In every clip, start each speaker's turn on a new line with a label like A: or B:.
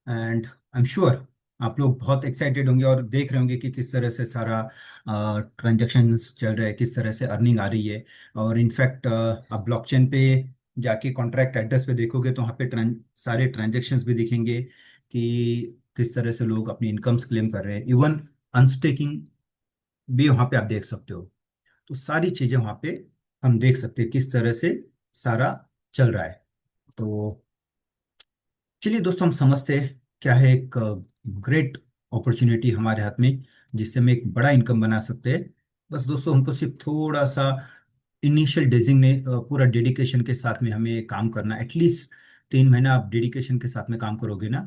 A: And I am sure आप लोग बहुत एक्साइटेड होंगे और देख रहे होंगे कि किस तरह से सारा ट्रांजैक्शंस चल रहा है, किस तरह से अर्निंग आ रही है। और इनफैक्ट आप ब्लॉकचेन पे जाके कॉन्ट्रैक्ट एड्रेस पे देखोगे तो वहाँ पे सारे ट्रांजैक्शंस भी दिखेंगे कि किस तरह से लोग अपनी इनकम्स क्लेम कर रहे हैं। इवन अनस्टेकिंग भी वहाँ पे आप देख सकते हो। तो सारी चीज़ें वहाँ पे हम देख सकते हैं किस तरह से सारा चल रहा है। तो चलिए दोस्तों, हम समझते हैं क्या है एक ग्रेट अपॉर्चुनिटी हमारे हाथ में जिससे हम एक बड़ा इनकम बना सकते हैं। बस दोस्तों, हमको सिर्फ थोड़ा सा इनिशियल डेजिंग में पूरा डेडिकेशन के साथ में हमें काम करना। एटलीस्ट 3 महीना आप डेडिकेशन के साथ में काम करोगे ना,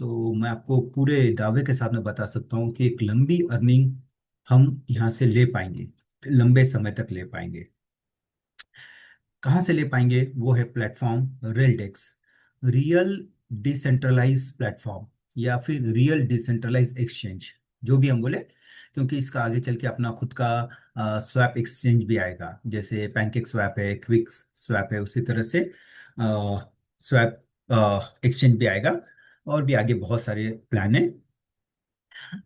A: तो मैं आपको पूरे दावे के साथ में बता सकता हूँ कि एक लंबी अर्निंग हम यहाँ से ले पाएंगे, लंबे समय तक ले पाएंगे। कहाँ से ले पाएंगे? वो है प्लेटफॉर्म रेलडेक्स, रियल डिसेंट्रलाइज प्लेटफॉर्म, या फिर रियल डिसेंट्रलाइज एक्सचेंज, जो भी हम बोले। क्योंकि इसका आगे चल के अपना खुद का स्वैप एक्सचेंज भी आएगा, जैसे पैनकेक स्वैप है, क्विक स्वैप है, उसी तरह से स्वैप एक्सचेंज भी आएगा। और भी आगे बहुत सारे प्लान है।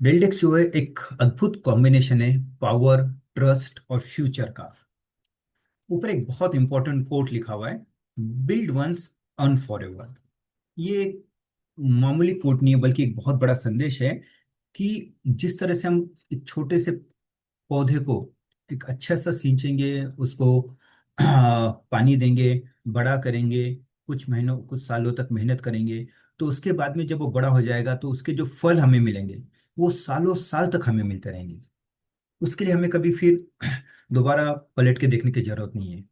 A: रेलडेक्स जो है एक अद्भुत कॉम्बिनेशन है पावर, ट्रस्ट और फ्यूचर का। ऊपर एक बहुत इंपॉर्टेंट कोट लिखा हुआ है, build once earn forever. ये एक मामूली कोट नहीं है, बल्कि एक बहुत बड़ा संदेश है कि जिस तरह से हम एक छोटे से पौधे को एक अच्छा सा सींचेंगे, उसको पानी देंगे, बड़ा करेंगे, कुछ महीनों कुछ सालों तक मेहनत करेंगे, तो उसके बाद में जब वो बड़ा हो जाएगा तो उसके जो फल हमें मिलेंगे वो सालों साल तक हमें मिलते रहेंगे। उसके लिए हमें कभी फिर दोबारा पलट के देखने की जरूरत नहीं है।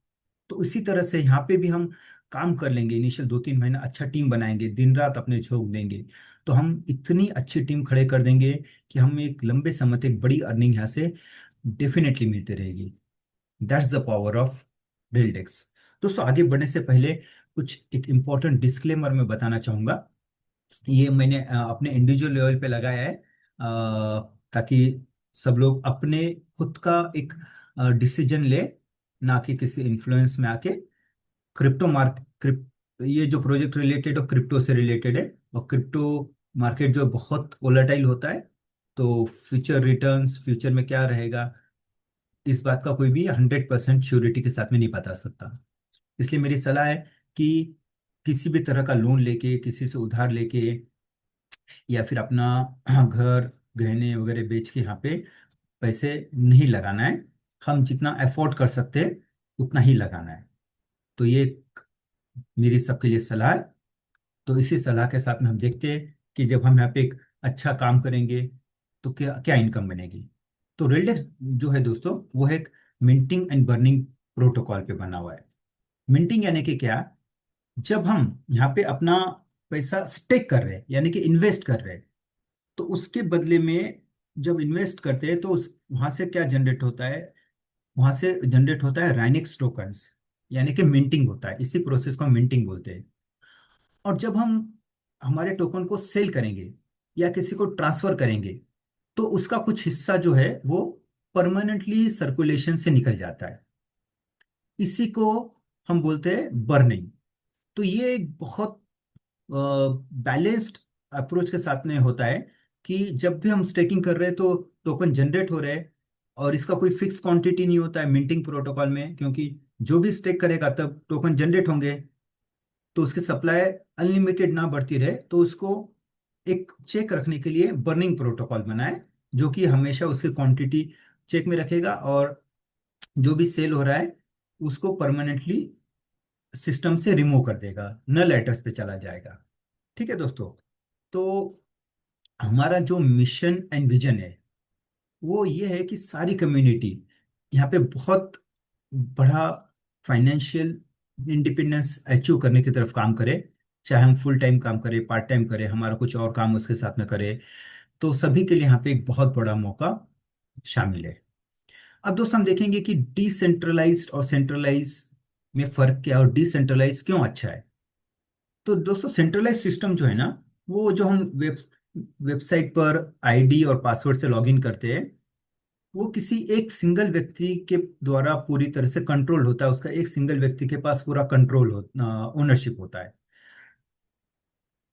A: तो इसी तरह से यहाँ पे भी हम काम कर लेंगे, इनिशियल 2-3 महीना अच्छा टीम बनाएंगे, दिन रात अपने झोंक देंगे, तो हम इतनी अच्छी टीम खड़े कर देंगे कि हम एक लंबे समय तक बड़ी अर्निंग यहाँ से डेफिनेटली मिलती रहेगी। That's the power of Deltex. दोस्तों, आगे बढ़ने से पहले कुछ एक इम्पोर्टेंट डिस्क्लेमर मैं बताना चाहूँगा। ये मैंने अपने इंडिविजुअल लेवल पे लगाया है, ताकि सब लोग अपने खुद का एक डिसीजन ले, ना कि किसी इन्फ्लुएंस में आके। क्रिप्टो मार्क क्रिप ये जो प्रोजेक्ट रिलेटेड और क्रिप्टो से रिलेटेड है, और क्रिप्टो मार्केट जो बहुत वोलेटाइल होता है, तो फ्यूचर रिटर्न्स फ्यूचर में क्या रहेगा, इस बात का कोई भी 100% श्योरिटी के साथ में नहीं बता सकता। इसलिए मेरी सलाह है कि किसी भी तरह का लोन लेके, किसी से उधार लेके, या फिर अपना घर गहने वगैरह बेच के यहाँ पे पैसे नहीं लगाना है। हम जितना अफोर्ड कर सकते हैं उतना ही लगाना है। तो ये मेरी सबके लिए सलाह है। तो इसी सलाह के साथ में हम देखते हैं कि जब हम यहाँ पे एक अच्छा काम करेंगे तो क्या क्या इनकम बनेगी। तो रेलडेक्स जो है दोस्तों, वो है एक मिंटिंग एंड बर्निंग प्रोटोकॉल पे बना हुआ है। मिंटिंग यानी कि क्या? जब हम यहाँ पे अपना पैसा स्टेक कर रहे हैं, यानी कि इन्वेस्ट कर रहे हैं, तो उसके बदले में जब इन्वेस्ट करते हैं तो उस वहां से क्या जनरेट होता है? वहां से जनरेट होता है राइनिक्स टोकन्स, यानी कि मिंटिंग होता है। इसी प्रोसेस को हम मिंटिंग बोलते हैं। और जब हम हमारे टोकन को सेल करेंगे या किसी को ट्रांसफर करेंगे, तो उसका कुछ हिस्सा जो है वो परमानेंटली सर्कुलेशन से निकल जाता है। इसी को हम बोलते हैं बर्निंग। तो ये एक बहुत बैलेंस्ड अप्रोच के साथ में होता है कि जब भी हम स्टेकिंग कर रहे हैं तो टोकन जनरेट हो रहे हैं, और इसका कोई फिक्स क्वांटिटी नहीं होता है मिंटिंग प्रोटोकॉल में, क्योंकि जो भी स्टेक करेगा तब टोकन जनरेट होंगे। तो उसकी सप्लाई अनलिमिटेड ना बढ़ती रहे, तो उसको एक चेक रखने के लिए बर्निंग प्रोटोकॉल बनाए, जो कि हमेशा उसकी क्वांटिटी चेक में रखेगा, और जो भी सेल हो रहा है उसको परमानेंटली सिस्टम से रिमूव कर देगा, नल एड्रेस पे चला जाएगा। ठीक है दोस्तों। तो हमारा जो मिशन एंड विजन है वो ये है कि सारी कम्युनिटी यहाँ पे बहुत बड़ा फाइनेंशियल इंडिपेंडेंस अचीव करने की तरफ काम करे। चाहे हम फुल टाइम काम करें, पार्ट टाइम करें, हमारा कुछ और काम उसके साथ में करें, तो सभी के लिए यहाँ पे एक बहुत बड़ा मौका शामिल है। अब दोस्त, हम देखेंगे कि डिसेंट्रलाइज्ड और सेंट्रलाइज में फर्क क्या है, और डिसेंट्रलाइज क्यों अच्छा है। तो दोस्तों, सेंट्रलाइज सिस्टम जो है ना, वो जो हम वेबसाइट पर आईडी और पासवर्ड से लॉगिन करते हैं, वो किसी एक सिंगल व्यक्ति के द्वारा पूरी तरह से कंट्रोल होता है। उसका एक सिंगल व्यक्ति के पास पूरा कंट्रोल हो, ओनरशिप होता है।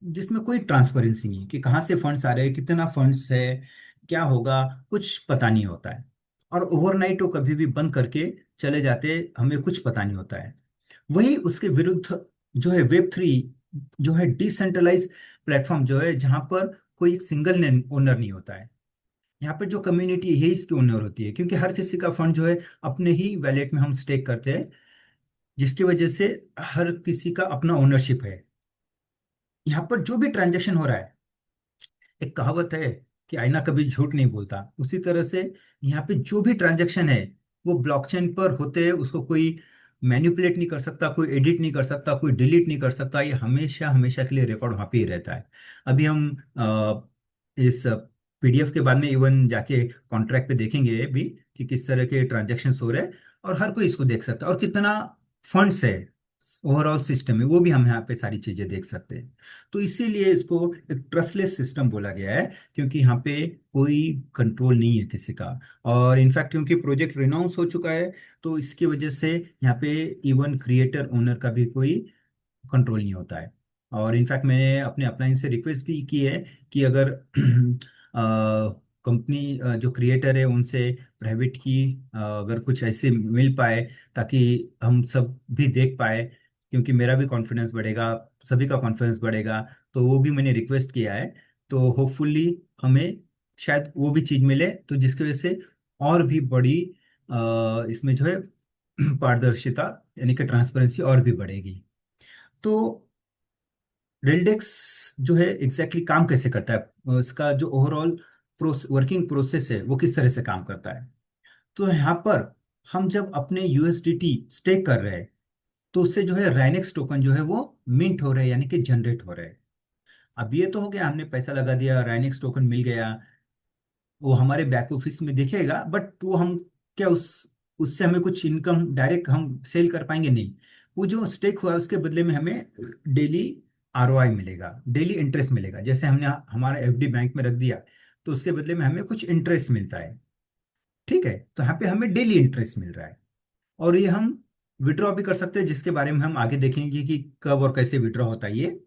A: जिसमें कोई ट्रांसपेरेंसी नहीं कि कहाँ से फंड्स आ रहे हैं, कितना फंड्स है, क्या होगा, कुछ पता नहीं होता है। और ओवरनाइट वो कभी भी बंद करके चले जाते, हमें कुछ पता नहीं होता है। वही उसके विरुद्ध जो है वेब 3, जो है डिसेंट्रलाइज प्लेटफॉर्म, जो है जहाँ पर कोई एक सिंगल ओनर नहीं होता है। यहाँ पर जो कम्युनिटी है इसकी ओनर होती है, क्योंकि हर किसी का फंड जो है अपने ही वैलेट में हम स्टेक करते हैं, जिसकी वजह से हर किसी का अपना ओनरशिप है। यहाँ पर जो भी ट्रांजेक्शन हो रहा है, एक कहावत है कि आईना कभी झूठ नहीं बोलता, उसी तरह से यहाँ पे जो भी ट्रांजैक्शन है वो ब्लॉकचेन पर होते हैं, उसको कोई मैनिपुलेट नहीं कर सकता, कोई एडिट नहीं कर सकता, कोई डिलीट नहीं कर सकता, ये हमेशा हमेशा के लिए रिकॉर्ड वहाँ पे ही रहता है। अभी हम इस पीडीएफ के बाद में इवन जाके कॉन्ट्रैक्ट पे देखेंगे भी कि किस तरह के ट्रांजेक्शन हो रहे हैं, और हर कोई इसको देख सकता है, और कितना फंड्स है ओवरऑल सिस्टम में, वो भी हम यहाँ पे सारी चीजें देख सकते हैं। तो इसीलिए इसको एक ट्रस्टलेस सिस्टम बोला गया है, क्योंकि यहाँ पे कोई कंट्रोल नहीं है किसी का। और इनफैक्ट क्योंकि प्रोजेक्ट रिनाउंस हो चुका है, तो इसकी वजह से यहाँ पे इवन क्रिएटर ओनर का भी कोई कंट्रोल नहीं होता है। और इनफैक्ट मैंने अपने अपलाइन से रिक्वेस्ट भी की है कि अगर कंपनी जो क्रिएटर है उनसे प्राइवेट की अगर कुछ ऐसे मिल पाए, ताकि हम सब भी देख पाए, क्योंकि मेरा भी कॉन्फिडेंस बढ़ेगा, सभी का कॉन्फिडेंस बढ़ेगा। तो वो भी मैंने रिक्वेस्ट किया है। तो होपफुली हमें शायद वो भी चीज़ मिले, तो जिसकी वजह से और भी बड़ी इसमें जो है पारदर्शिता, यानी कि ट्रांसपेरेंसी और भी बढ़ेगी। तो रेलडेक्स जो है एग्जैक्टली काम कैसे करता है, उसका जो ओवरऑल वर्किंग प्रोसेस है वो किस तरह से काम करता है। तो यहाँ पर हम जब अपने यूएसडीटी स्टेक कर रहे हैं, तो उससे जो है राइनेक्स टोकन जो है वो मिंट हो रहे हैं, यानी कि जनरेट हो रहे हैं। अब ये तो हो गया, हमने पैसा लगा दिया, राइनेक्स टोकन मिल गया, वो हमारे बैक ऑफिस में दिखेगा, बट वो हम क्या उस उससे हमें कुछ इनकम डायरेक्ट हम सेल कर पाएंगे नहीं। वो जो स्टेक हुआ है उसके बदले में हमें डेली आरओआई मिलेगा, डेली इंटरेस्ट मिलेगा। जैसे हमने हमारा एफडी बैंक में रख दिया, तो उसके बदले में हमें कुछ इंटरेस्ट मिलता है। ठीक है, तो यहाँ पे हमें डेली इंटरेस्ट मिल रहा है। और ये हम विड्रॉ भी कर सकते हैं, जिसके बारे में हम आगे देखेंगे कि कब और कैसे विड्रॉ होता है ये।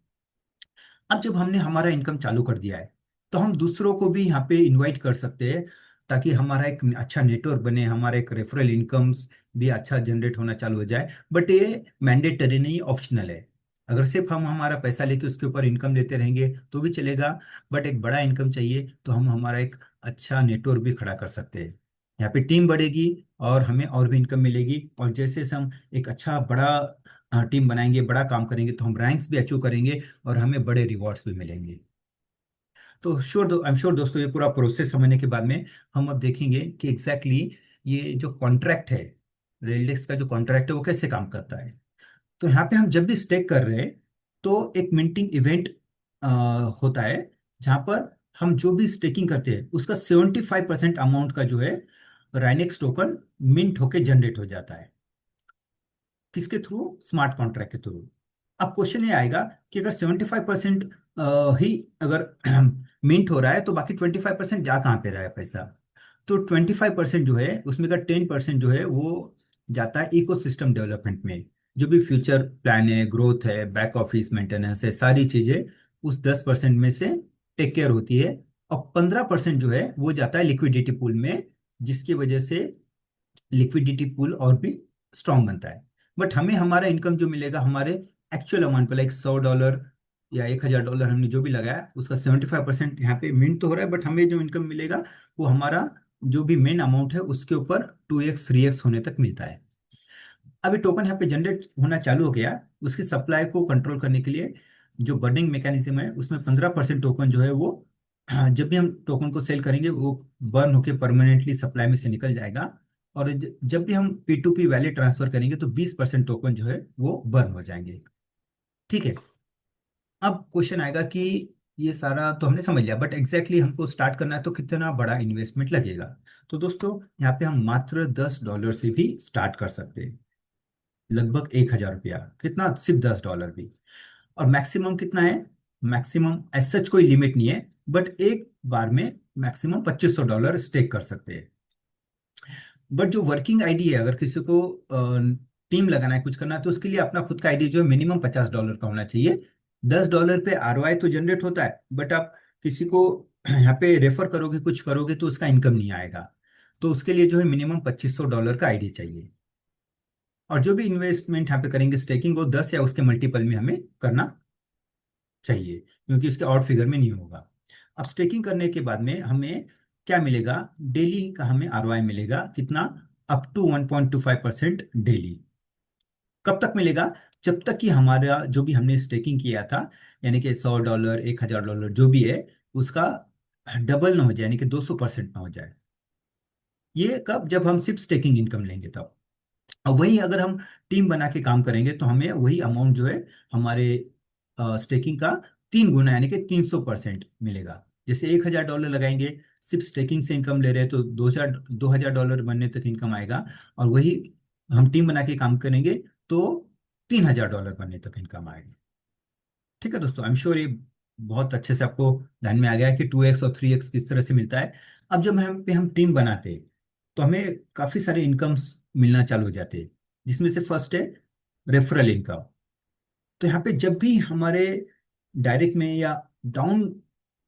A: अब जब हमने हमारा इनकम चालू कर दिया है, तो हम दूसरों को भी यहाँ पे इनवाइट कर सकते हैं, ताकि हमारा एक अच्छा नेटवर्क बने, हमारा एक रेफरल इनकम्स भी अच्छा जनरेट होना चालू हो जाए। बट ये मैंडेटरी नहीं, ऑप्शनल है। अगर सिर्फ हम हमारा पैसा लेके उसके ऊपर इनकम देते रहेंगे तो भी चलेगा, बट एक बड़ा इनकम चाहिए तो हम हमारा एक अच्छा नेटवर्क भी खड़ा कर सकते हैं। यहाँ पे टीम बढ़ेगी और हमें और भी इनकम मिलेगी, और जैसे जैसे हम एक अच्छा बड़ा टीम बनाएंगे, बड़ा काम करेंगे, तो हम रैंक्स भी अचीव करेंगे और हमें बड़े रिवॉर्ड्स भी मिलेंगे। तो श्योर, आई एम श्योर दोस्तों, ये पूरा प्रोसेस समझने के बाद में हम अब देखेंगे कि एग्जैक्टली ये जो कॉन्ट्रैक्ट है, रेलडेक्स का जो कॉन्ट्रैक्ट है वो कैसे काम करता है। तो यहाँ पे हम जब भी स्टेक कर रहे हैं, तो एक मिंटिंग इवेंट होता है, जहाँ पर हम जो भी स्टेकिंग करते हैं उसका 75% अमाउंट का जो है राइनेक्स टोकन मिंट होके जनरेट हो जाता है। किसके थ्रू? स्मार्ट कॉन्ट्रैक्ट के थ्रू। अब क्वेश्चन ये आएगा कि अगर 75% ही अगर मिंट हो रहा है, तो बाकी 25% जा कहाँ पे रहा है पैसा? तो 25% जो है उसमें का 10% जो है वो जाता है इकोसिस्टम डेवलपमेंट में। जो भी फ्यूचर प्लान है, ग्रोथ है, बैक ऑफिस मेंटेनेंस है, सारी चीजें उस 10% में से टेक केयर होती है। और 15% जो है वो जाता है लिक्विडिटी पूल में, जिसकी वजह से लिक्विडिटी पूल और भी स्ट्रांग बनता है। बट हमें हमारा इनकम जो मिलेगा हमारे एक्चुअल अमाउंट पर, लाइक $100 या $1000 हमने जो भी लगाया, उसका 75% यहाँ पे मिंट तो हो रहा है, बट हमें जो इनकम मिलेगा वो हमारा जो भी मेन अमाउंट है उसके ऊपर 2x 3x होने तक मिलता है। अभी टोकन यहाँ पे जनरेट होना चालू हो गया, उसकी सप्लाई को कंट्रोल करने के लिए जो बर्निंग मैकेनिज्म है उसमें 15% टोकन जो है वो जब भी हम टोकन को सेल करेंगे वो बर्न होके परमानेंटली सप्लाई में से निकल जाएगा। और जब भी हम P2P वैलेट ट्रांसफर करेंगे तो 20% टोकन जो है वो बर्न हो जाएंगे। ठीक है। अब क्वेश्चन आएगा कि ये सारा तो हमने समझ लिया, बट एग्जैक्टली हमको स्टार्ट करना है तो कितना बड़ा इन्वेस्टमेंट लगेगा। तो दोस्तों यहाँ पे हम मात्र $10 से भी स्टार्ट कर सकते हैं। लगभग $1000, कितना? सिर्फ $10 भी। और मैक्सिमम कितना है? मैक्सिमम एज सच कोई लिमिट नहीं है, बट एक बार में मैक्सिमम $2500 स्टेक कर सकते हैं। बट जो वर्किंग आईडी है, अगर किसी को टीम लगाना है, कुछ करना है, तो उसके लिए अपना खुद का आईडी जो है मिनिमम $50 का होना चाहिए। $10 पे आरओआई तो जनरेट होता है, बट आप किसी को यहाँ पे रेफर करोगे, कुछ करोगे तो उसका इनकम नहीं आएगा। तो उसके लिए जो है मिनिमम $2500 का आईडी चाहिए। और जो भी इन्वेस्टमेंट यहाँ पे करेंगे स्टेकिंग, वो 10 या उसके मल्टीपल में हमें करना चाहिए, क्योंकि उसके ऑड फिगर में नहीं होगा। अब स्टेकिंग करने के बाद में हमें क्या मिलेगा? डेली का हमें आरओआई मिलेगा कितना? Up to 1.25% daily. कब तक मिलेगा? जब तक कि हमारा जो भी हमने स्टेकिंग किया था, यानी कि $100, $1000 जो भी है, उसका डबल ना हो जाए, यानी कि 200% ना हो जाए। ये कब? जब हम सिर्फ स्टेकिंग इनकम लेंगे तब। और वही अगर हम टीम बना के काम करेंगे तो हमें वही अमाउंट जो है हमारे स्टेकिंग का 3 गुना, यानी कि 300% मिलेगा। जैसे $1000 लगाएंगे, सिर्फ स्टेकिंग से इनकम ले रहे हैं, तो 2000 बनने तक इनकम आएगा। और वही हम टीम बना के काम करेंगे तो $3000 बनने तक इनकम आएगी। ठीक है दोस्तों, आई एम श्योर ये बहुत अच्छे से आपको ध्यान में आ गया है कि 2x और 3x किस तरह से मिलता है। अब जब हम टीम बनाते हैं तो हमें काफी सारे इनकम्स मिलना चालू हो जाते हैं, जिसमें से फर्स्ट है रेफरल इनकम। तो यहाँ पे जब भी हमारे डायरेक्ट में या डाउन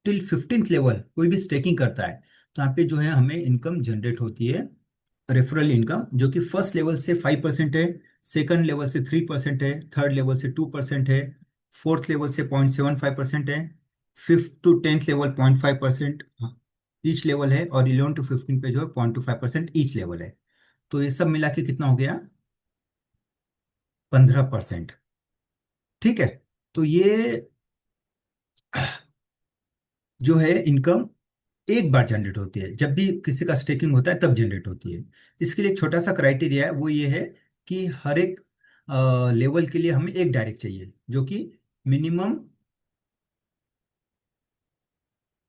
A: टिल 15th लेवल कोई भी स्टेकिंग करता है, तो यहाँ पे जो है हमें इनकम जनरेट होती है, रेफरल इनकम, जो कि फर्स्ट लेवल से 5% है, सेकंड लेवल से 3% है, थर्ड लेवल से 2% है, फोर्थ लेवल से 0.75% है, fifth to tenth level 0.5% each level है, और 11 to 15 पे जो है 0.25% ईच लेवल है। तो ये सब मिला के कितना हो गया? 15%। ठीक है। तो ये जो है इनकम एक बार जनरेट होती है, जब भी किसी का स्टेकिंग होता है तब जनरेट होती है। इसके लिए एक छोटा सा क्राइटेरिया है, वो ये है कि हर एक लेवल के लिए हमें एक डायरेक्ट चाहिए, जो कि मिनिमम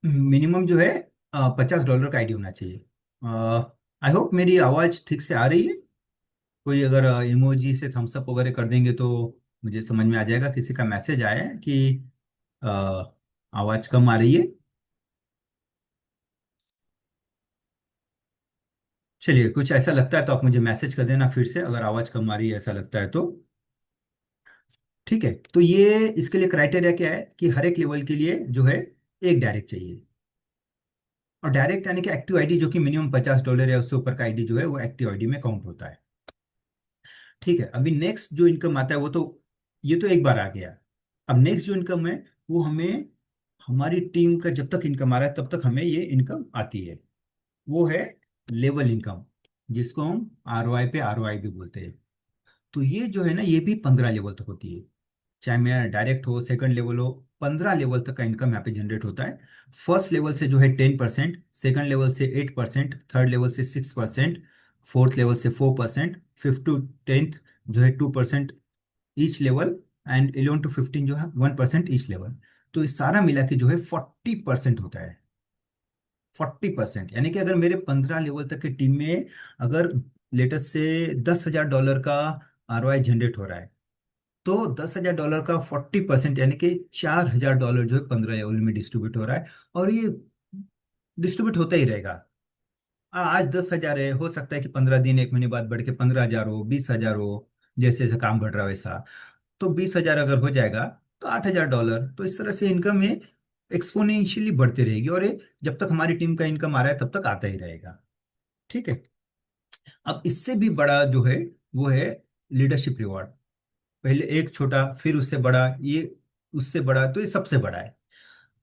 A: मिनिमम जो है $50 का आईडी होना चाहिए। आई होप मेरी आवाज़ ठीक से आ रही है। कोई अगर इमोजी से थम्स अप वगैरह कर देंगे तो मुझे समझ में आ जाएगा। किसी का मैसेज आया है कि अ, आवाज़ कम आ रही है। चलिए, कुछ ऐसा लगता है तो आप मुझे मैसेज कर देना फिर से, अगर आवाज़ कम आ रही है ऐसा लगता है तो। ठीक है। तो ये इसके लिए क्राइटेरिया क्या है कि हर एक लेवल के लिए जो है एक डायरेक्ट चाहिए। और डायरेक्ट यानी कि एक्टिव आईडी, जो कि मिनिमम $50 या उससे ऊपर का आईडी जो है वो एक्टिव आईडी में काउंट होता है। ठीक है। अभी नेक्स्ट जो इनकम आता है वो तो, ये तो एक बार आ गया। अब नेक्स्ट जो इनकम है वो हमें, हमारी टीम का जब तक इनकम आ रहा है तब तक हमें ये इनकम आती है। वो है लेवल इनकम, जिसको हम आरओआई पे आरओआई भी बोलते हैं। तो ये जो है ना, ये भी 15 लेवल तक होती है। चाहे मेरा डायरेक्ट हो, सेकंड लेवल हो, 15 लेवल तक का इनकम यहाँ पे जनरेट होता है। फर्स्ट लेवल से जो है 10%, सेकंड लेवल से 8%, थर्ड लेवल से 6%, फोर्थ लेवल से 4%, फिफ्थ टू टेंथ जो है 2% ईच लेवल, एंड 11 to 15 जो है 1% ईच लेवल। तो ये सारा मिला के जो है 40% होता है। 40%, यानी कि अगर मेरे 15 लेवल तक की टीम में, अगर लेटेस्ट से $10,000 का आरओआई जनरेट हो रहा है, तो $10,000 का 40% यानी कि $4,000 जो है 15 लेवल में डिस्ट्रीब्यूट हो रहा है। और ये डिस्ट्रीब्यूट होता ही रहेगा। आज 10,000 है, हो सकता है कि 15 दिन, 1 महीने बाद बढ़ के 15,000 हो, 20,000 हो, जैसे जैसे काम बढ़ रहा है वैसा। तो 20,000 अगर हो जाएगा तो $8,000। तो इस तरह से इनकम है एक्सपोनेंशियली बढ़ती रहेगी, और ये जब तक हमारी टीम का इनकम आ रहा है तब तक आता ही रहेगा। ठीक है। अब इससे भी बड़ा जो है वो है लीडरशिप रिवॉर्ड। पहले एक छोटा, फिर उससे बड़ा, ये उससे बड़ा, तो ये सबसे बड़ा है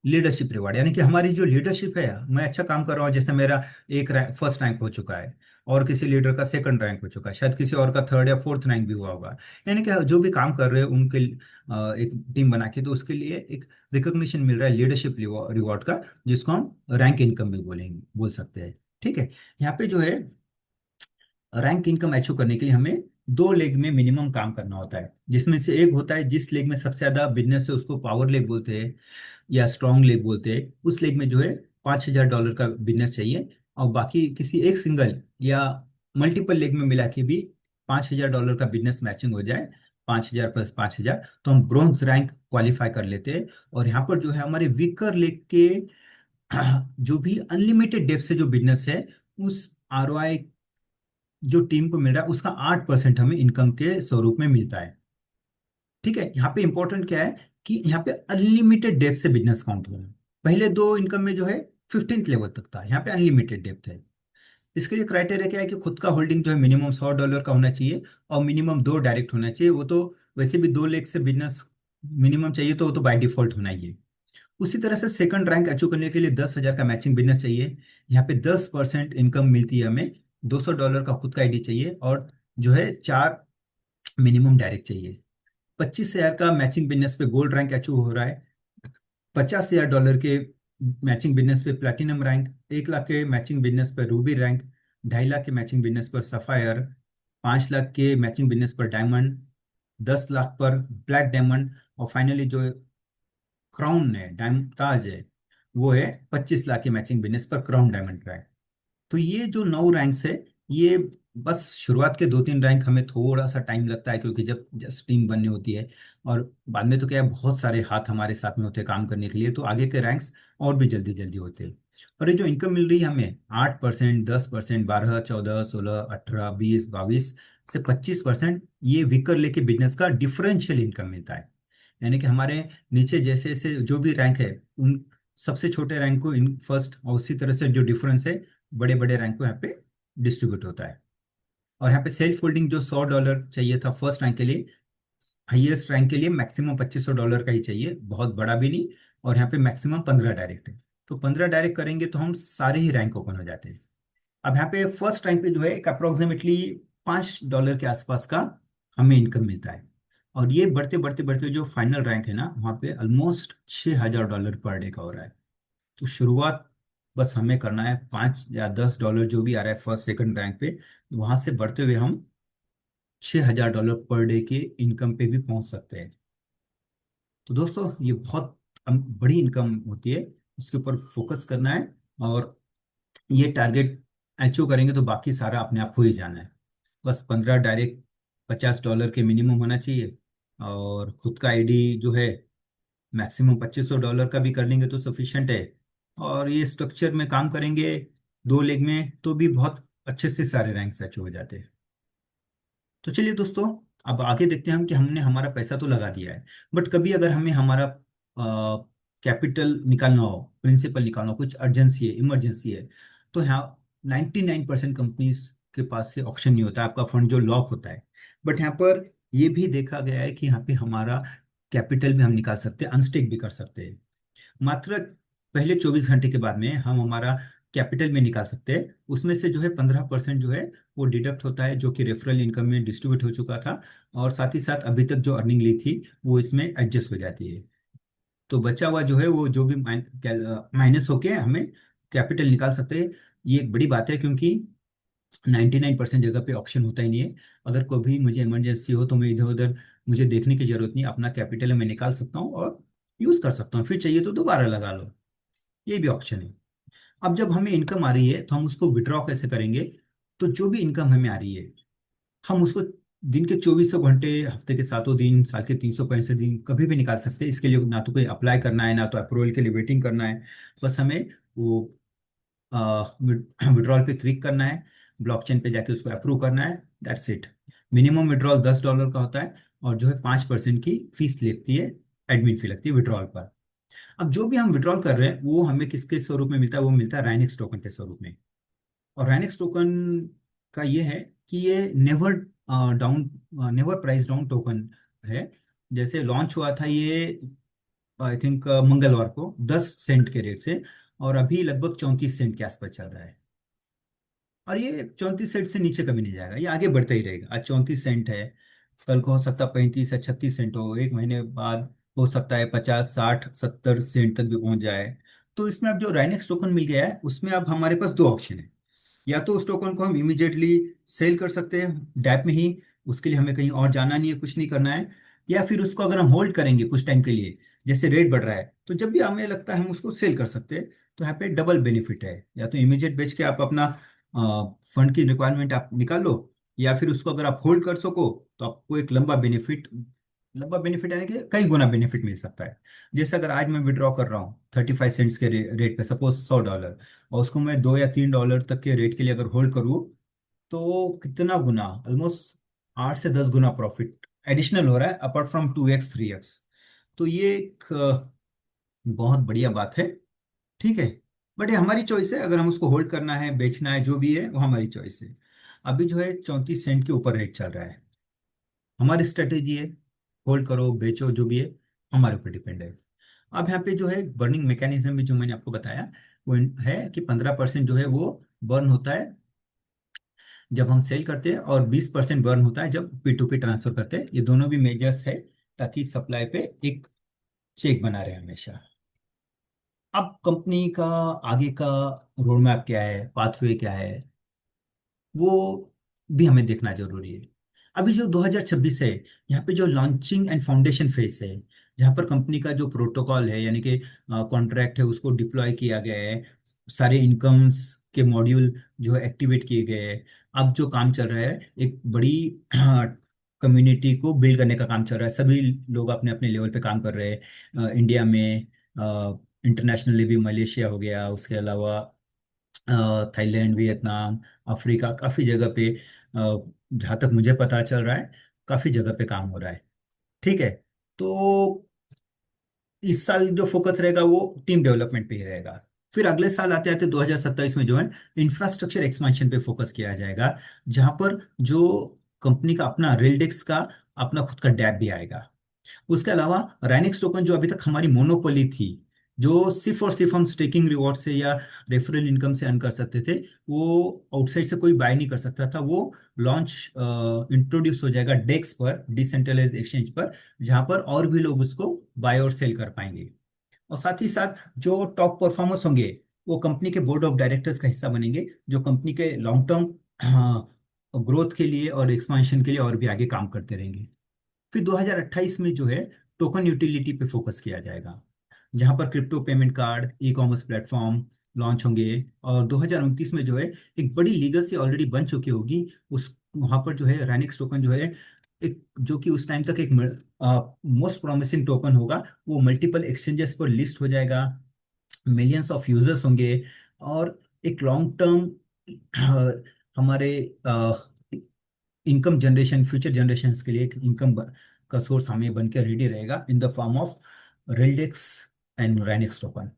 A: लीडरशिप रिवॉर्ड। यानी कि हमारी जो लीडरशिप है, मैं अच्छा काम कर रहा हूँ, जैसे मेरा एक रैंक, फर्स्ट रैंक हो चुका है, और किसी लीडर का सेकंड रैंक हो चुका है, शायद किसी और का थर्ड या फोर्थ रैंक भी हुआ होगा। यानी कि जो भी काम कर रहे हैं उनके एक टीम बना के, तो उसके लिए एक रिकॉग्निशन मिल रहा है लीडरशिप रिवॉर्ड का, जिसको हम रैंक इनकम भी बोल सकते हैं। ठीक है। यहाँ पे जो है रैंक इनकम अचीव करने के लिए हमें 2 लेग में मिनिमम काम करना होता है, जिसमें से एक होता है जिस लेग में सबसे ज्यादा बिजनेस है उसको पावर लेग बोलते हैं या स्ट्रॉन्ग लेग बोलते हैं। उस लेग में जो है $5,000 का बिजनेस चाहिए। और बाकी किसी एक सिंगल या मल्टीपल लेग में मिला के भी $5,000 का बिजनेस मैचिंग हो जाए, 5,000 प्लस 5,000, तो हम ब्रॉन्ज रैंक क्वालिफाई कर लेते हैं। और यहाँ पर जो है हमारे वीकर लेग के जो भी अनलिमिटेड डेप्थ से जो बिजनेस है, उस आरओआई जो टीम को मिल रहा है उसका 8% हमें इनकम के स्वरूप में मिलता है। ठीक है, यहाँ पे इंपॉर्टेंट क्या है कि यहाँ पे अनलिमिटेड डेप्थ से बिजनेस काउंट हो रहा है। पहले दो इनकम में जो है 15th लेवल तक था, यहाँ पे अनलिमिटेड डेप्थ है। इसके लिए क्राइटेरिया क्या है कि खुद का होल्डिंग जो है मिनिमम $100 का होना चाहिए, और मिनिमम दो डायरेक्ट होना चाहिए। वो तो वैसे भी 2 लाख से बिजनेस मिनिमम चाहिए, तो वो तो बाय डिफॉल्ट होना ही है। उसी तरह से सेकंड रैंक अचीव करने के लिए 10,000 का मैचिंग बिजनेस चाहिए। यहाँ पे 10% इनकम मिलती है हमें। $200 का खुद का आईडी चाहिए, और जो है चार मिनिमम डायरेक्ट चाहिए। 25,000 का मैचिंग बिजनेस पे गोल्ड रैंक अचीव हो रहा है। $50,000 के मैचिंग बिजनेस पे प्लेटिनम रैंक। 1 लाख के मैचिंग बिजनेस पर रूबी रैंक। 2.5 लाख के मैचिंग बिजनेस पर सफायर। 5 लाख के मैचिंग बिजनेस पर डायमंड। 10 लाख पर ब्लैक डायमंड। और फाइनली जो क्राउन है, डायमंड ताज है, वो है 25 लाख के मैचिंग बिजनेस पर क्राउन डायमंड रैंक। तो ये जो 9 रैंक्स है, ये बस शुरुआत के 2-3 रैंक हमें थोड़ा सा टाइम लगता है, क्योंकि जब जस्ट टीम बननी होती है, और बाद में तो क्या है, बहुत सारे हाथ हमारे साथ में होते हैं काम करने के लिए, तो आगे के रैंक्स और भी जल्दी जल्दी होते हैं। और ये जो इनकम मिल रही है हमें 8%, 10%, 12, 14, 16, 18, 20, 22 से 25%, ये विकर लेके बिजनेस का डिफरेंशियल इनकम मिलता है। यानी कि हमारे नीचे जैसे जैसे जो भी रैंक है, उन सबसे छोटे रैंक को इन फर्स्ट, और उसी तरह से जो डिफरेंस है बड़े बड़े रैंक को यहाँ पे डिस्ट्रीब्यूट होता है। और यहाँ पे सेल्फ होल्डिंग जो $100 चाहिए था फर्स्ट रैंक के लिए, हाईएस्ट रैंक के लिए मैक्सिमम $2,500 का ही चाहिए, बहुत बड़ा भी नहीं। और यहाँ पे मैक्सिमम 15 डायरेक्ट है। तो 15 डायरेक्ट करेंगे तो हम सारे ही रैंक ओपन हो जाते हैं। अब यहाँ पे फर्स्ट रैंक पे जो है एक अप्रोक्सीमेटली $5 के आसपास का हमें इनकम मिलता है। और ये बढ़ते बढ़ते बढ़ते जो फाइनल रैंक है ना, वहाँ पे ऑलमोस्ट $6,000 पर डे का हो रहा है। तो शुरुआत बस हमें करना है, $5 या $10 जो भी आ रहा है फर्स्ट सेकंड रैंक पे, वहां से बढ़ते हुए हम $6,000 पर डे के इनकम पे भी पहुंच सकते हैं। तो दोस्तों, ये बहुत बड़ी इनकम होती है, इसके ऊपर फोकस करना है। और ये टारगेट अचीव करेंगे तो बाकी सारा अपने आप हो ही जाना है। बस 15 डायरेक्ट, $50 के मिनिमम होना चाहिए, और खुद का आईडी जो है मैक्सिमम $2,500 का भी कर लेंगे तो सफिशिएंट है। और ये स्ट्रक्चर में काम करेंगे 2 लेग में, तो भी बहुत अच्छे से सारे रैंक्स अचीव हो जाते हैं। तो चलिए दोस्तों, अब आगे देखते हैं हम कि हमने हमारा पैसा तो लगा दिया है, बट कभी अगर हमें हमारा कैपिटल निकालना हो, प्रिंसिपल निकालना हो, कुछ अर्जेंसी है, इमरजेंसी है, तो यहाँ 99% कंपनीज के पास से ऑप्शन नहीं होता है, आपका फंड जो लॉक होता है। बट यहाँ पर ये भी देखा गया है कि यहाँ पे हमारा कैपिटल भी हम निकाल सकते हैं, अनस्टेक भी कर सकते हैं। मात्र पहले 24 घंटे के बाद में हम हमारा कैपिटल में निकाल सकते हैं। उसमें से जो है 15% जो है वो डिडक्ट होता है, जो कि रेफरल इनकम में डिस्ट्रीब्यूट हो चुका था। और साथ ही साथ अभी तक जो अर्निंग ली थी वो इसमें एडजस्ट हो जाती है। तो बचा हुआ जो है वो जो भी माइनस होके हमें कैपिटल निकाल सकते हैं। ये एक बड़ी बात है, क्योंकि 99% जगह पे ऑप्शन होता ही नहीं है। अगर कभी मुझे इमरजेंसी हो तो मैं इधर उधर, मुझे देखने की जरूरत नहीं, अपना कैपिटल मैं निकाल सकता हूँ और यूज कर सकता हूँ, फिर चाहिए तो दोबारा लगा लो। ये भी ऑप्शन है। अब जब हमें इनकम आ रही है तो हम उसको विड्रॉ कैसे करेंगे? तो जो भी इनकम हमें आ रही है, हम उसको दिन के 2400 घंटे, हफ्ते के 7 दिन, साल के 365 दिन कभी भी निकाल सकते हैं। इसके लिए ना तो कोई अप्लाई करना है, ना तो अप्रूवल के लिए वेटिंग करना है। बस हमें वो विड्रॉल पे क्लिक करना है, ब्लॉकचेन पे जाके उसको अप्रूव करना है, दैट्स इट। मिनिमम विड्रॉल $10 का होता है, और जो है 5% की फीस लगती है, एडमिन फी लगती है विड्रॉल पर। अब जो भी हम विड्रॉल कर रहे हैं वो हमें किसके स्वरूप में मिलता है? वो मिलता है राइनिक्स टोकन के स्वरूप में। और राइनिक्स टोकन का ये है कि ये down never price down token है। जैसे लॉन्च हुआ था ये, आई थिंक मंगलवार को 10 सेंट के रेट से, और अभी लगभग 34 सेंट के आसपास चल रहा है। और ये 34 सेंट से नीचे कभी नहीं जाएगा, ये आगे बढ़ता ही रहेगा। आज 34 सेंट है, कल को हो सकता है 35 या 36 सेंट हो, एक महीने बाद हो सकता है 50, 60, 70 सेंट तक भी पहुंच जाए। तो इसमें अब जो राइनेक्स टोकन मिल गया है, उसमें अब हमारे पास दो ऑप्शन है। या तो उस टोकन को हम इमीडिएटली सेल कर सकते हैं डैप में ही, उसके लिए हमें कहीं और जाना नहीं है, कुछ नहीं करना है। या फिर उसको अगर हम होल्ड करेंगे कुछ टाइम के लिए, जैसे रेट बढ़ रहा है, तो जब भी हमें लगता है हम उसको सेल कर सकते हैं। तो यहाँ पे डबल बेनिफिट है, या तो इमीडिएट बेच के आप अपना फंड की रिक्वायरमेंट आप निकाल लो, या फिर उसको अगर आप होल्ड कर सको तो आपको एक लंबा बेनिफिट यानी कि कई गुना बेनिफिट मिल सकता है। जैसे अगर आज मैं विड्रॉ कर रहा हूँ 35 सेंट्स के रेट पे, सपोज $100, और उसको मैं $2 या $3 तक के रेट के लिए अगर होल्ड करूँ, तो कितना गुना, ऑलमोस्ट 8 से 10 गुना प्रॉफिट एडिशनल हो रहा है अपार्ट फ्रॉम 2x 3x। तो ये एक बहुत बढ़िया बात है। ठीक है। बट ये हमारी चॉइस है, अगर हम उसको होल्ड करना है, बेचना है, जो भी है वो हमारी चॉइस है। अभी जो है 34 सेंट के ऊपर रेट चल रहा है। हमारी स्ट्रेटेजी है, होल्ड करो बेचो जो भी है, हमारे ऊपर डिपेंड है। अब यहाँ पे जो है बर्निंग मैकेनिज्म भी जो मैंने आपको बताया वो है कि 15% जो है वो बर्न होता है जब हम सेल करते हैं, और 20% बर्न होता है जब P2P ट्रांसफर करते हैं। ये दोनों भी मेजर्स है ताकि सप्लाई पे एक चेक बना रहे हमेशा। अब कंपनी का आगे का रोड मैप क्या है, पाथवे क्या है, वो भी हमें देखना जरूरी है। अभी जो 2026 है, यहाँ पे जो लॉन्चिंग एंड फाउंडेशन फेज है, जहाँ पर कंपनी का जो प्रोटोकॉल है यानी कि कॉन्ट्रैक्ट है उसको डिप्लॉय किया गया है, सारे इनकम्स के मॉड्यूल जो है एक्टिवेट किए गए हैं। अब जो काम चल रहा है, एक बड़ी कम्युनिटी को बिल्ड करने का काम चल रहा है। सभी लोग अपने अपने लेवल पे काम कर रहे हैं, इंडिया में, इंटरनेशनली भी, मलेशिया हो गया, उसके अलावा थाईलैंड, वियतनाम, अफ्रीका, काफ़ी जगह पे जहाँ तक मुझे पता चल रहा है काफ़ी जगह पे काम हो रहा है। ठीक है। तो इस साल जो फोकस रहेगा वो टीम डेवलपमेंट पे ही रहेगा। फिर अगले साल आते आते 2027 में जो है इंफ्रास्ट्रक्चर एक्सपेंशन पे फोकस किया जाएगा, जहाँ पर जो कंपनी का अपना रेलडेक्स का अपना खुद का डैप भी आएगा। उसके अलावा राइनिक्स टोकन जो अभी तक हमारी मोनोपोली थी, जो सिर्फ और सिर्फ हम स्टेकिंग रिवॉर्ड से या रेफरल इनकम से अर्न कर सकते थे, वो आउटसाइड से कोई बाय नहीं कर सकता था। वो लॉन्च इंट्रोड्यूस हो जाएगा डेक्स पर, डिसेंट्रलाइज एक्सचेंज पर, जहां पर और भी लोग उसको बाय और सेल कर पाएंगे। और साथ ही साथ जो टॉप परफॉर्मर्स होंगे वो कंपनी के बोर्ड ऑफ डायरेक्टर्स का हिस्सा बनेंगे, जो कंपनी के लॉन्ग टर्म ग्रोथ के लिए और एक्सपांशन के लिए और भी आगे काम करते रहेंगे। फिर 2028 में जो है टोकन यूटिलिटी पे फोकस किया जाएगा, जहां पर crypto payment card, e commerce platform launch होंगे। और 2029 में जो है एक बड़ी लीगेसी ऑलरेडी बन चुकी होगी उस, वहां पर जो है रैनिक्स टोकन जो है एक, जो कि उस टाइम तक एक मोस्ट प्रॉमिसिंग टोकन होगा, वो मल्टीपल एक्सचेंजेस पर लिस्ट हो जाएगा, मिलियंस ऑफ यूजर्स होंगे, और एक लॉन्ग टर्म हमारे इनकम जनरेशन, फ्यूचर जनरेशन्स के लिए एक इनकम का सोर्स हमें बन के रेडी रहेगा in the form of Raildex and Rhinex token.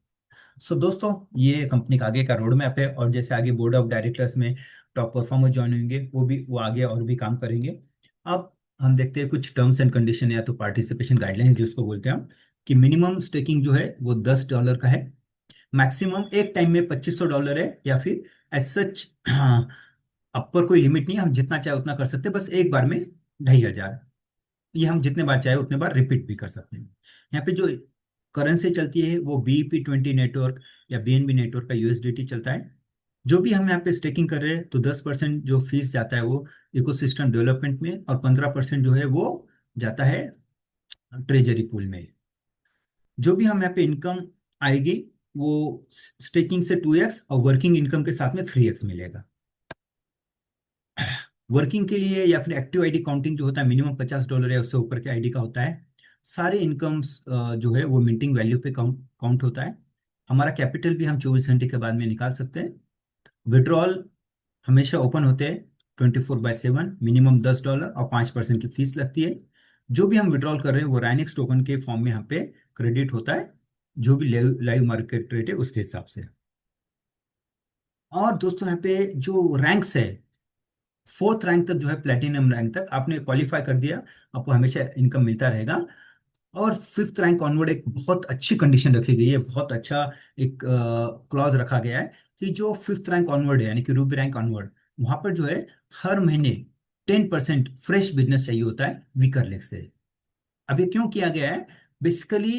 A: So दोस्तों, ये कंपनी का आगे का रोड मैप है, और जैसे आगे बोर्ड ऑफ डायरेक्टर्स में टॉप परफॉर्मर ज्वाइन होंगे, वो आगे और भी काम करेंगे। अब हम देखते हैं कुछ टर्म्स एंड कंडीशन या तो पार्टिसिपेशन गाइडलाइंस जिसको बोलते हैं हम, कि मिनिमम स्टेकिंग जो है वो $10 का है, मैक्सिमम एक टाइम में $2500 है, या फिर एज सच अपर कोई लिमिट नहीं है, हम जितना चाहे उतना कर सकते हैं, बस एक बार में 2500। ये हम जितने बार चाहे उतने बार रिपीट भी कर सकते हैं। यहाँ पे जो करेंसी चलती है वो BEP20 नेटवर्क या BNB नेटवर्क का USDT चलता है। जो भी हम यहाँ पे स्टेकिंग कर रहे हैं तो 10% जो फीस जाता है वो इकोसिस्टम डेवलपमेंट में, और 15% जो है वो जाता है ट्रेजरी पूल में। जो भी हम यहाँ पे इनकम आएगी वो स्टेकिंग से 2x और वर्किंग इनकम के साथ में 3x मिलेगा। वर्किंग के लिए या फिर एक्टिव आईडी काउंटिंग जो होता है, मिनिमम $50 या उससे ऊपर के आईडी का होता है। सारे इनकम्स जो है वो मिंटिंग वैल्यू पे काउंट काउंट होता है। हमारा कैपिटल भी हम 24 घंटे के बाद में निकाल सकते हैं। विड्रॉल हमेशा ओपन होते हैं 24/7, मिनिमम $10 और 5% की फीस लगती है। जो भी हम विड्रॉल कर रहे हैं वो राइनिक्स टोकन के फॉर्म में यहाँ पे क्रेडिट होता है, जो भी लाइव मार्केट रेट है उसके हिसाब से। और दोस्तों यहाँ पे जो रैंक्स है, फोर्थ रैंक तक जो है, प्लेटिनम रैंक तक आपने क्वालिफाई कर दिया, आपको हमेशा इनकम मिलता रहेगा। और फिफ्थ रैंक ऑनवर्ड एक बहुत अच्छी कंडीशन रखी गई है, बहुत अच्छा एक क्लॉज रखा गया है, कि जो फिफ्थ रैंक ऑनवर्ड है यानी कि रूबी रैंक ऑनवर्ड, वहां पर जो है हर महीने 10% फ्रेश बिजनेस चाहिए होता है वीकर लेग से। अब ये क्यों किया गया है? बेसिकली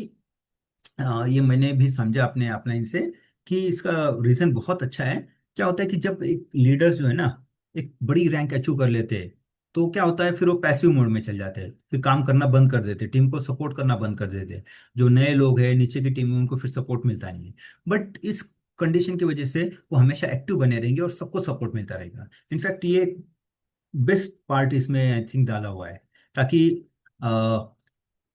A: ये मैंने भी समझा अपने अपलाइन से, कि इसका रीजन बहुत अच्छा है। क्या होता है कि जब एक लीडर्स जो है ना एक बड़ी रैंक अचीव कर लेते हैं, तो क्या होता है फिर वो पैसिव मोड में चल जाते हैं, फिर काम करना बंद कर देते हैं, टीम को सपोर्ट करना बंद कर देते हैं। जो नए लोग हैं नीचे की टीम में उनको फिर सपोर्ट मिलता नहीं है। बट इस कंडीशन की वजह से वो हमेशा एक्टिव बने रहेंगे और सबको सपोर्ट मिलता रहेगा। इनफैक्ट ये बेस्ट पार्ट इसमें आई थिंक डाला हुआ है, ताकि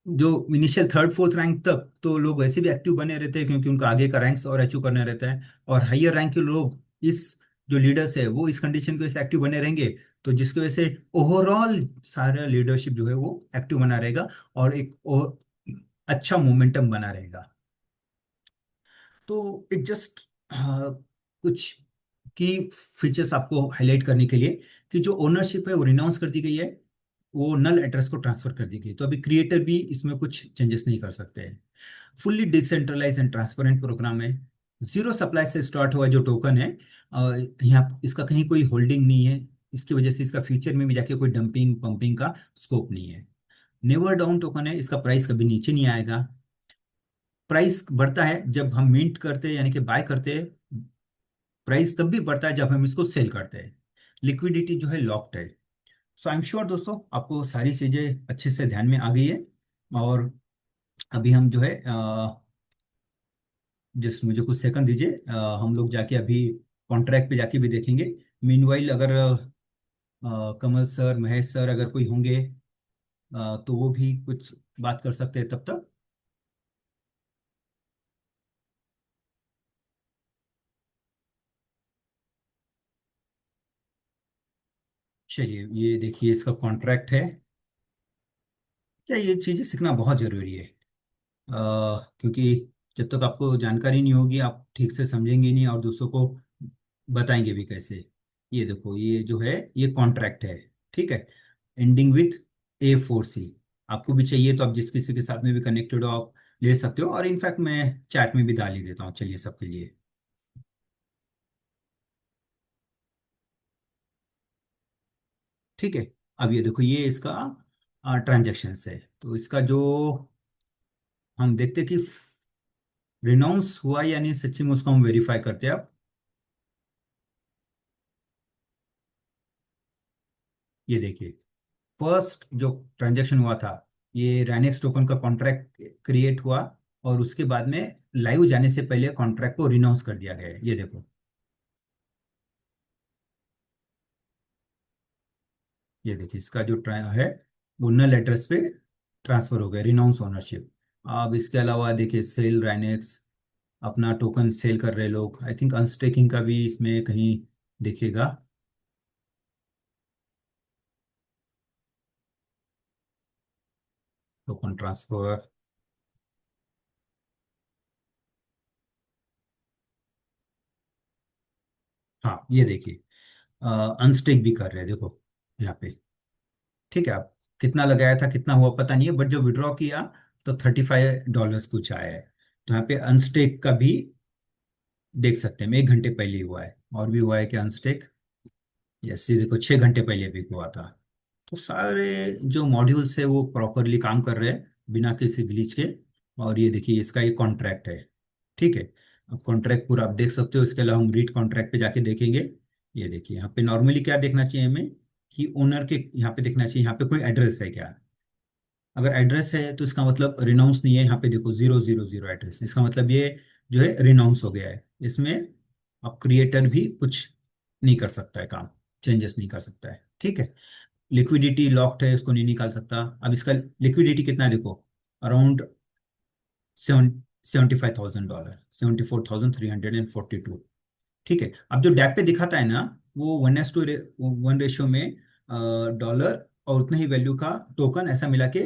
A: जो इनिशियल थर्ड फोर्थ रैंक तक तो लोग वैसे भी एक्टिव बने रहते हैं, क्योंकि उनका आगे का रैंक्स और अचीव करना रहता है। और हाइयर रैंक के लोग, इस जो लीडर्स है वो इस कंडीशन के वजह से एक्टिव बने रहेंगे, तो जिसकी वजह से ओवरऑल सारा लीडरशिप जो है वो एक्टिव बना रहेगा, और एक अच्छा मोमेंटम बना रहेगा। तो एक जस्ट कुछ की फीचर्स आपको हाईलाइट करने के लिए, कि जो ओनरशिप है वो रिनाउंस कर दी गई है, वो नल एड्रेस को ट्रांसफर कर दी गई, तो अभी क्रिएटर भी इसमें कुछ चेंजेस नहीं कर सकते हैं। Fully decentralise and transparent programme है। जीरो सप्लाई से स्टार्ट हुआ जो टोकन है, यहाँ इसका कहीं कोई होल्डिंग नहीं है, इसकी वजह से इसका फ्यूचर में भी जाके कोई डंपिंग पंपिंग का स्कोप नहीं है। नेवर डाउन टोकन है, इसका प्राइस कभी नीचे नहीं आएगा। प्राइस बढ़ता है जब हम मिंट करते हैं यानी कि बाय करते हैं, प्राइस तब भी बढ़ता है जब हम इसको सेल करते हैं। लिक्विडिटी जो है लॉक्ड है। सो आई एम श्योर दोस्तों आपको सारी चीजें अच्छे से ध्यान में आ गई है। और अभी हम जो है जस्ट मुझे कुछ सेकंड दीजिए, हम लोग जाके अभी कॉन्ट्रैक्ट पे जाके भी देखेंगे। मीनवाइल अगर कमल सर, महेश सर अगर कोई होंगे तो वो भी कुछ बात कर सकते हैं तब तक। चलिए ये देखिए इसका कॉन्ट्रैक्ट है। क्या ये चीज़ें सीखना बहुत ज़रूरी है, क्योंकि जब तक आपको जानकारी नहीं होगी आप ठीक से समझेंगे नहीं और दूसरों को बताएंगे भी कैसे। ये देखो ये जो है ये कॉन्ट्रैक्ट है, ठीक है, एंडिंग विथ A4C। आपको भी चाहिए तो आप जिस किसी के साथ में भी कनेक्टेड हो आप ले सकते हो, और इनफैक्ट मैं चैट में भी डाल ही देता हूँ, चलिए सबके लिए। ठीक है, अब ये देखो ये इसका ट्रांजेक्शन है, तो इसका जो हम देखते हैं कि रिनाउंस हुआ या नहीं सच्ची में, उसको हम वेरीफाई करते हैं अब। ये देखिए फर्स्ट जो ट्रांजैक्शन हुआ था, ये रैनेक्स टोकन का कॉन्ट्रैक्ट क्रिएट हुआ, और उसके बाद में लाइव जाने से पहले कॉन्ट्रैक्ट को रिनाउंस कर दिया गया है, ये देखो। ये देखिए इसका जो है वो नल एड्रेस पे ट्रांसफर हो गया, रिनाउंस ओनरशिप। अब इसके अलावा देखिए सेल रैनेक्स, अपना टोकन सेल कर रहे लोग, आई थिंक अनस्टेकिंग का भी इसमें कहीं दिखेगा। टोकन ट्रांसफर, हाँ ये देखिए अनस्टेक भी कर रहे हैं देखो यहाँ पे। ठीक है, आप कितना लगाया था कितना हुआ पता नहीं है, बट जो विड्रॉ किया तो $35 कुछ आया है। तो यहाँ पे अनस्टेक का भी देख सकते हैं, 1 घंटे पहले ही हुआ है, और भी हुआ है कि अनस्टेक। यस ये देखो 6 घंटे पहले भी हुआ था। तो सारे जो मॉड्यूल्स है वो प्रॉपरली काम कर रहे हैं बिना किसी ग्लिच के। और ये देखिए इसका एक कॉन्ट्रैक्ट है, ठीक है। अब कॉन्ट्रैक्ट पूरा आप देख सकते हो, इसके अलावा हम रीड कॉन्ट्रैक्ट पे जाके देखेंगे। ये देखिए यहाँ पे नॉर्मली क्या देखना चाहिए हमें, कि ओनर के यहाँ पे देखना चाहिए यहाँ पे कोई एड्रेस है क्या। अगर एड्रेस है तो इसका मतलब रिनाउंस नहीं है, यहाँ पे देखो 000 एड्रेस, इसका मतलब ये जो है रिनाउंस हो गया है। इसमें अब क्रिएटर भी कुछ नहीं कर सकता है, काम चेंजेस नहीं कर सकता है, ठीक है। लिक्विडिटी लॉक्ड है, इसको नहीं निकाल सकता। अब इसका लिक्विडिटी कितना है देखो, अराउंड 75,000 डॉलर, 74,342। ठीक है, अब जो डैप पे दिखाता है ना, वो 1:1 रेशियो में डॉलर और उतने ही वैल्यू का टोकन ऐसा मिला के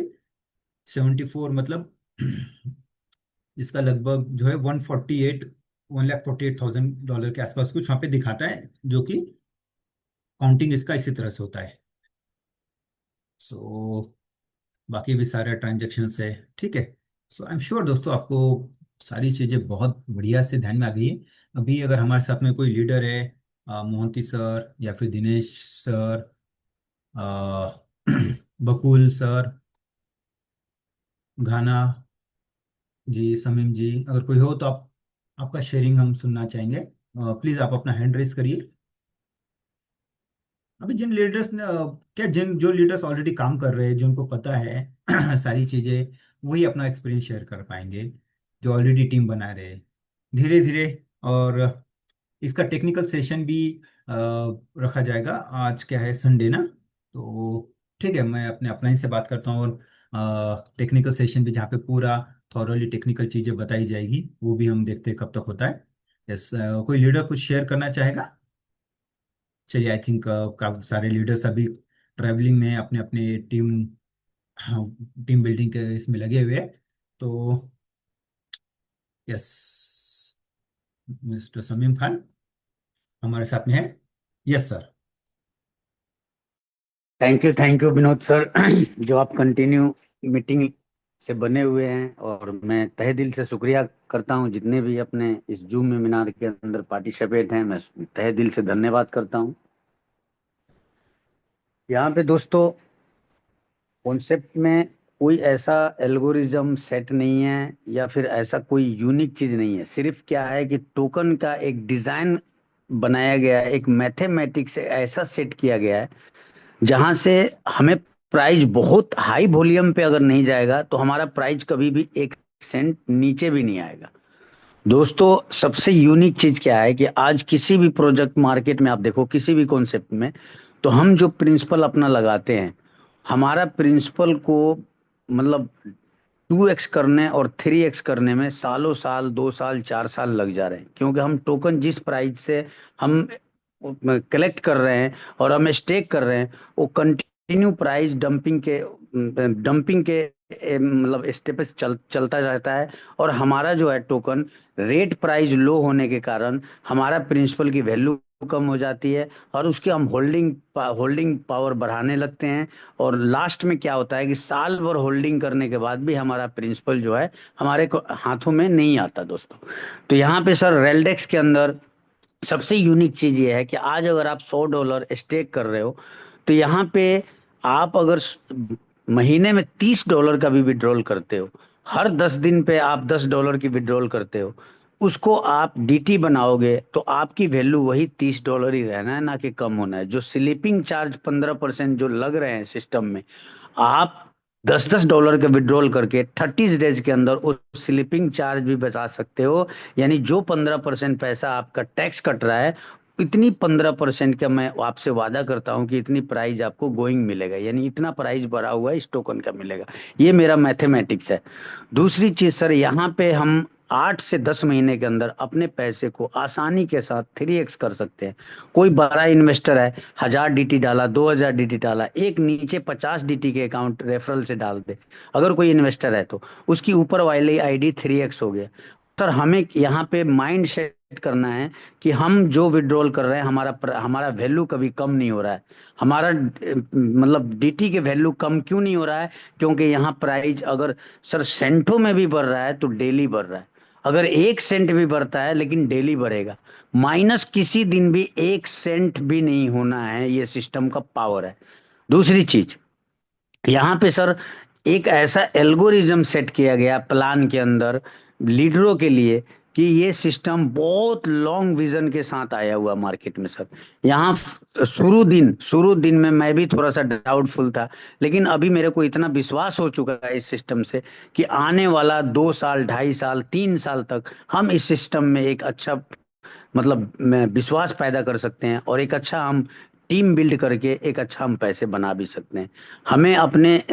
A: 74 मतलब इसका लगभग जो है 148,000 के आसपास कुछ वहाँ पे दिखाता है, जो कि काउंटिंग इसका इसी तरह से होता है। सो बाकी भी सारे ट्रांजेक्शन है, ठीक है। सो आई एम श्योर दोस्तों आपको सारी चीज़ें बहुत बढ़िया से ध्यान में आ गई है। अभी अगर हमारे साथ में कोई लीडर है, मोहंती सर या फिर दिनेश सर, अ, बकुल सर, घाना जी, समीम जी, अगर कोई हो तो आप, आपका शेयरिंग हम सुनना चाहेंगे। प्लीज़ आप अपना हैंड रेस करिए। अभी जिन लीडर्स ने क्या जिन जो लीडर्स ऑलरेडी काम कर रहे हैं, जिनको पता है सारी चीज़ें, वही अपना एक्सपीरियंस शेयर कर पाएंगे, जो ऑलरेडी टीम बना रहे हैं धीरे धीरे। और इसका टेक्निकल सेशन भी अ, रखा जाएगा। आज क्या है, संडे ना, तो ठीक है मैं अपने अपलाइन से बात करता हूँ, और टेक्निकल सेशन भी जहाँ पे पूरा थॉरली टेक्निकल चीज़ें बताई जाएगी, वो भी हम देखते हैं कब तक होता है। यस, कोई लीडर कुछ शेयर करना चाहेगा। चलिए, आई थिंक काफी सारे लीडर्स अभी ट्रैवलिंग में अपने अपने टीम, हाँ, टीम बिल्डिंग के इसमें लगे हुए हैं। तो यस, मिस्टर समीम खान हमारे साथ में है। Yes sir.
B: Thank you Vinod sir. जो आप कंटिन्यू मीटिंग से बने हुए हैं, और मैं तहे दिल से शुक्रिया करता हूं जितने भी अपने इस जूम वेबिनार के अंदर पार्टिसिपेट हैं, मैं तहे दिल से धन्यवाद करता हूं। यहाँ पे दोस्तों, कॉन्सेप्ट में कोई ऐसा एल्गोरिज्म सेट नहीं है या फिर ऐसा कोई यूनिक चीज नहीं है। सिर्फ क्या है कि टोकन का एक डिजाइन बनाया गया है, एक मैथमेटिक्स ऐसा सेट किया गया है जहां से हमें प्राइस बहुत हाई वॉल्यूम पे अगर नहीं जाएगा तो हमारा प्राइस कभी भी 1 सेंट नीचे भी नहीं आएगा। दोस्तों, सबसे यूनिक चीज क्या है कि आज किसी भी प्रोजेक्ट मार्केट में आप देखो, किसी भी कॉन्सेप्ट में, तो हम जो प्रिंसिपल अपना लगाते हैं, हमारा प्रिंसिपल को मतलब 2x करने और 3x करने में सालों साल, 2 साल, 4 साल लग जा रहे हैं, क्योंकि हम टोकन जिस प्राइस से हम कलेक्ट कर रहे हैं और हम स्टेक कर रहे हैं, वो कंटिन्यू प्राइस डंपिंग के मतलब स्टेप पे चलता रहता है। और हमारा जो है टोकन, रेट प्राइस लो होने के कारण हमारा प्रिंसिपल की वैल्यू कम हो जाती है, और उसकी हम होल्डिंग पावर बढ़ाने लगते हैं। और लास्ट में क्या होता है कि साल भर होल्डिंग करने के बाद भी हमारा प्रिंसिपल जो है हमारे हाथों में नहीं आता दोस्तों। तो यहाँ पे सर, रेलडेक्स के अंदर सबसे यूनिक चीज ये है कि आज अगर आप $100 स्टेक कर रहे हो, तो यहाँ पे आप अगर महीने में $30 का भी विड्रॉल करते हो, हर 10 दिन पे आप $10 की विड्रॉल करते हो, उसको आप डीटी बनाओगे तो आपकी वैल्यू वही $30 ही रहना है, ना कि कम होना है। जो स्लीपिंग चार्ज 15% जो लग रहे हैं सिस्टम में, आप $10 के विड्रॉल करके 30 डेज के अंदर उस स्लीपिंग चार्ज भी बचा सकते हो। यानी जो 15% पैसा आपका टैक्स कट रहा है, इतनी 15% का मैं आपसे वादा करता हूं कि इतनी प्राइस आपको गोइंग मिलेगा, यानी इतना प्राइस बढ़ा हुआ है इस टोकन का मिलेगा। ये मेरा मैथमेटिक्स है। दूसरी चीज सर, यहाँ पे हम 8 से 10 महीने के अंदर अपने पैसे को आसानी के साथ 3x कर सकते हैं। कोई बड़ा इन्वेस्टर है, 1000 डीटी डाला, 2000 डीटी डाला, एक नीचे 50 डीटी के अकाउंट रेफरल से डाल दे, अगर कोई इन्वेस्टर है तो उसकी ऊपर वाली आईडी 3x हो गया। सर, हमें यहाँ पे माइंड सेट करना है कि हम जो विड्रॉल कर रहे हैं, हमारा वैल्यू कभी कम नहीं हो रहा है। हमारा मतलब डीटी के वैल्यू कम क्यों नहीं हो रहा है? क्योंकि यहाँ प्राइस अगर सर सेंटों में भी बढ़ रहा है तो डेली बढ़ रहा है। अगर 1 सेंट भी बढ़ता है लेकिन डेली बढ़ेगा, माइनस किसी दिन भी 1 सेंट भी नहीं होना है। ये सिस्टम का पावर है। दूसरी चीज, यहाँ पे सर एक ऐसा एल्गोरिज्म सेट किया गया प्लान के अंदर लीडरों के लिए कि ये सिस्टम बहुत लॉन्ग विजन के साथ आया हुआ मार्केट में सर। यहाँ शुरू दिन में मैं भी थोड़ा सा डाउटफुल था, लेकिन अभी मेरे को इतना विश्वास हो चुका है इस सिस्टम से कि आने वाला 2 साल, 2.5 साल, 3 साल तक हम इस सिस्टम में एक अच्छा मतलब मैं विश्वास पैदा कर सकते हैं, और एक अच्छा हम टीम बिल्ड करके एक अच्छा हम पैसे बना भी सकते हैं।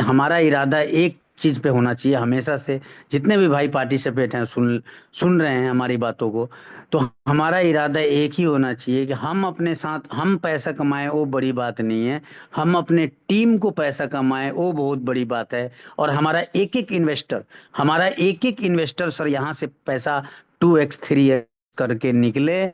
B: हमारा इरादा एक चीज पे होना चाहिए हमेशा से। जितने भी भाई पार्टिसिपेट हैं, सुन सुन रहे हैं हमारी बातों को, तो हमारा इरादा एक ही होना चाहिए कि हम अपने साथ हम पैसा कमाएं, वो बड़ी बात नहीं है। हम अपने टीम को पैसा कमाएं, वो बहुत बड़ी बात है। और हमारा एक एक इन्वेस्टर सर यहाँ से पैसा 2x 3x करके निकले,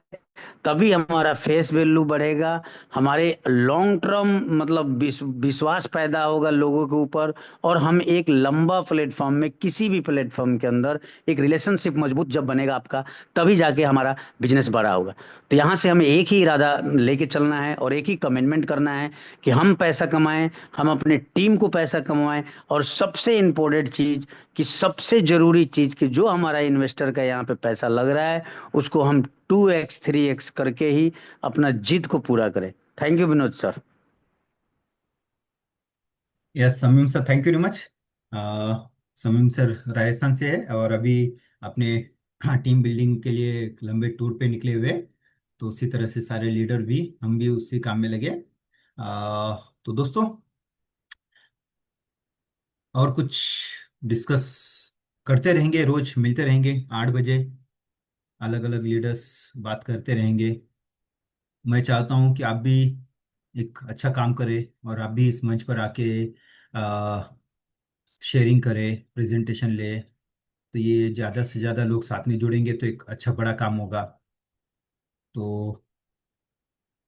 B: तभी हमारा फेस वैल्यू बढ़ेगा। हमारे लॉन्ग टर्म मतलब विश्वास पैदा होगा लोगों के ऊपर, और हम एक लंबा प्लेटफॉर्म में, किसी भी प्लेटफॉर्म के अंदर एक रिलेशनशिप मजबूत जब बनेगा आपका, तभी जाके हमारा बिजनेस बड़ा होगा। तो यहाँ से हमें एक ही इरादा लेके चलना है और एक ही कमिटमेंट करना है कि हम पैसा कमाएं, हम अपने टीम को पैसा कमाएं। और सबसे इम्पोर्टेंट चीज, कि सबसे जरूरी चीज, कि जो हमारा इन्वेस्टर का यहाँ पे पैसा लग रहा है, उसको हम 2x 3x करके ही अपना जिद को पूरा करें। Thank you Vinod sir.
A: Yes Sameem sir, thank you very much. Sameem sir Rajasthan से है और अभी अपने टीम बिल्डिंग के लिए एक लंबे टूर पे निकले हुए हैं। तो उसी तरह से सारे लीडर भी, हम भी उसी काम में लगे। तो दोस्तों, और कुछ डिस्कस करते रहेंगे, रोज मिलते रहेंगे 8 बजे, अलग अलग लीडर्स बात करते रहेंगे। मैं चाहता हूँ कि आप भी एक अच्छा काम करें और आप भी इस मंच पर आके शेयरिंग करें, प्रेजेंटेशन ले। तो ये ज़्यादा से ज़्यादा लोग साथ में जुड़ेंगे तो एक अच्छा बड़ा काम होगा। तो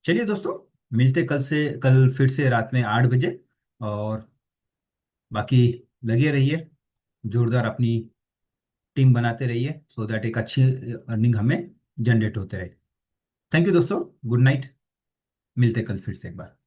A: चलिए दोस्तों, मिलते कल फिर से रात में 8 बजे। और बाकी लगे रहिए, जोरदार अपनी टीम बनाते रहिए, सो दैट एक अच्छी अर्निंग हमें जनरेट होते रहे। थैंक यू दोस्तों, गुड नाइट। मिलते कल फिर से एक बार।